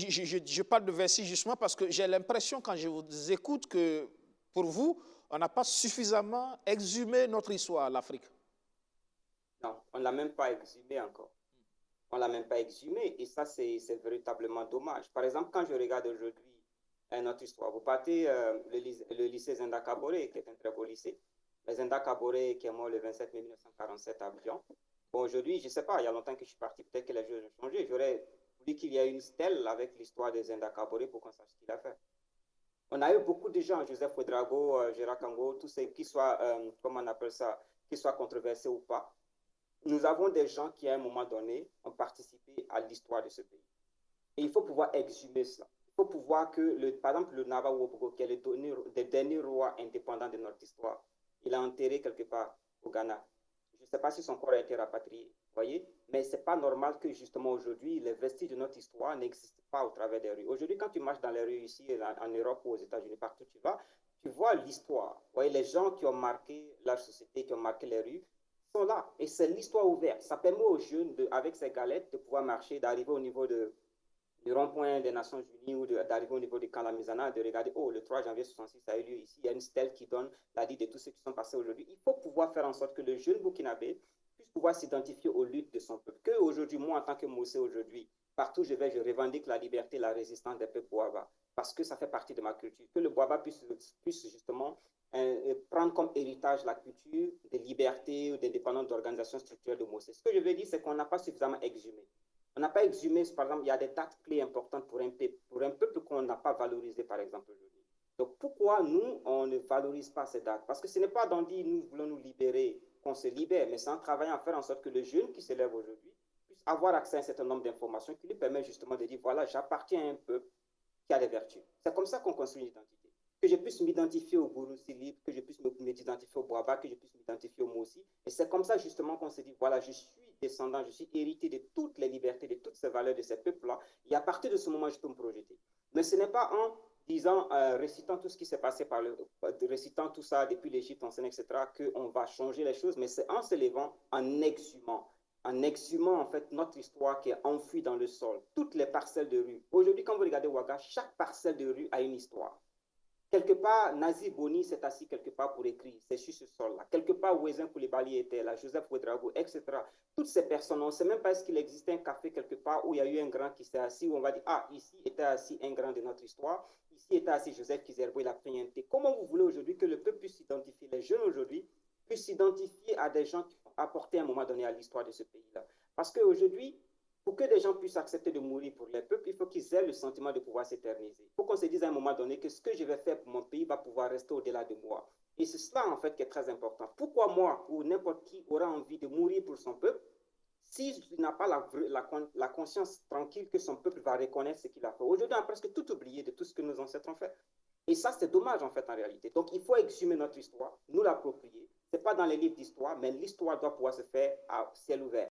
oui, je parle de vestige justement parce que j'ai l'impression, quand je vous écoute, que pour vous, on n'a pas suffisamment exhumé notre histoire à l'Afrique. Non, on ne l'a même pas exhumé encore. On ne l'a même pas exhumé et ça, c'est véritablement dommage. Par exemple, quand je regarde aujourd'hui notre histoire, vous partez le lycée Zenda Kaboré, qui est un très beau lycée, mais Zenda Kaboré qui est mort le 27 mai 1947 à Abidjan. Bon, aujourd'hui, je ne sais pas, il y a longtemps que je suis parti, peut-être que les choses ont changé. J'aurais voulu qu'il y ait une stèle avec l'histoire de Zenda Kaboré pour qu'on sache ce qu'il a fait. On a eu beaucoup de gens, Joseph Ouedraogo, Gérard Kango, tous ceux qui soient, comment on appelle ça, qui soient controversés ou pas. Nous avons des gens qui, à un moment donné, ont participé à l'histoire de ce pays. Et il faut pouvoir exhumer cela. Il faut pouvoir que, par exemple, le Naba Wobogo, qui est le dernier roi indépendant de notre histoire, il a enterré quelque part au Ghana. Je ne sais pas si son corps a été rapatrié, vous voyez, mais ce n'est pas normal que justement aujourd'hui, les vestiges de notre histoire n'existent pas au travers des rues. Aujourd'hui, quand tu marches dans les rues ici, en Europe ou aux États-Unis, partout où tu vas, tu vois l'histoire. Vous voyez, les gens qui ont marqué la société, qui ont marqué les rues, sont là. Et c'est l'histoire ouverte. Ça permet aux jeunes, avec ces galettes, de pouvoir marcher, d'arriver au niveau du rond-point des Nations Unies ou d'arriver au niveau du camp Lamizana, de regarder, oh, le 3 janvier 66 ça a eu lieu ici, il y a une stèle qui donne la liste de tous ceux qui sont passés aujourd'hui. Il faut pouvoir faire en sorte que le jeune Burkinabé puisse pouvoir s'identifier aux luttes de son peuple. Qu'aujourd'hui, moi, en tant que Moussé aujourd'hui, partout où je vais, je revendique la liberté, la résistance des peuples Boaba, parce que ça fait partie de ma culture. Que le Boaba puisse justement prendre comme héritage la culture de liberté ou d'indépendance d'organisation structurelle de Moussé. Ce que je veux dire, c'est qu'on n'a pas suffisamment exhumé. On n'a pas exhumé, par exemple, il y a des dates clés importantes pour un peuple qu'on n'a pas valorisé, par exemple, aujourd'hui. Donc, pourquoi nous, on ne valorise pas ces dates? Parce que ce n'est pas d'en dire nous voulons nous libérer, qu'on se libère, mais c'est en travaillant à faire en sorte que le jeune qui s'élève aujourd'hui puisse avoir accès à un certain nombre d'informations qui lui permettent justement de dire, voilà, j'appartiens à un peuple qui a des vertus. C'est comme ça qu'on construit une identité. Que je puisse m'identifier au Gourou Silib, que je puisse m'identifier au Boaba, que je puisse m'identifier au Moussi. Et c'est comme ça justement qu'on se dit, voilà, je suis descendant, je suis hérité de toutes les libertés, de toutes ces valeurs de ces peuples-là. Et à partir de ce moment, je peux me projeter. Mais ce n'est pas en disant, récitant tout ce qui s'est passé récitant tout ça depuis l'Égypte, ancienne, etc., qu'on va changer les choses, mais c'est en se levant, en exhumant en fait notre histoire qui est enfouie dans le sol, toutes les parcelles de rue. Aujourd'hui, quand vous regardez Ouaga, chaque parcelle de rue a une histoire. Quelque part, Nazi Boni s'est assis quelque part pour écrire, c'est sur ce sol-là. Quelque part, Ouezin Koulibaly était là, Joseph Ouedraogo, etc. Toutes ces personnes, on ne sait même pas est-ce qu'il existait un café quelque part où il y a eu un grand qui s'est assis, où on va dire, ah, ici était assis un grand de notre histoire, ici était assis Joseph Kizerbo, il a pris un thé. Comment vous voulez aujourd'hui que le peuple puisse s'identifier, les jeunes aujourd'hui, puissent s'identifier à des gens qui ont apporté à un moment donné à l'histoire de ce pays-là? Parce qu'aujourd'hui, pour que des gens puissent accepter de mourir pour les peuples, il faut qu'ils aient le sentiment de pouvoir s'éterniser. Il faut qu'on se dise à un moment donné que ce que je vais faire pour mon pays va pouvoir rester au-delà de moi. Et c'est cela, en fait, qui est très important. Pourquoi moi ou n'importe qui aura envie de mourir pour son peuple s'il n'a pas la conscience tranquille que son peuple va reconnaître ce qu'il a fait? Aujourd'hui, on a presque tout oublié de tout ce que nos ancêtres ont fait. Et ça, c'est dommage, en fait, en réalité. Donc, il faut exhumer notre histoire, nous l'approprier. Ce n'est pas dans les livres d'histoire, mais l'histoire doit pouvoir se faire à ciel ouvert.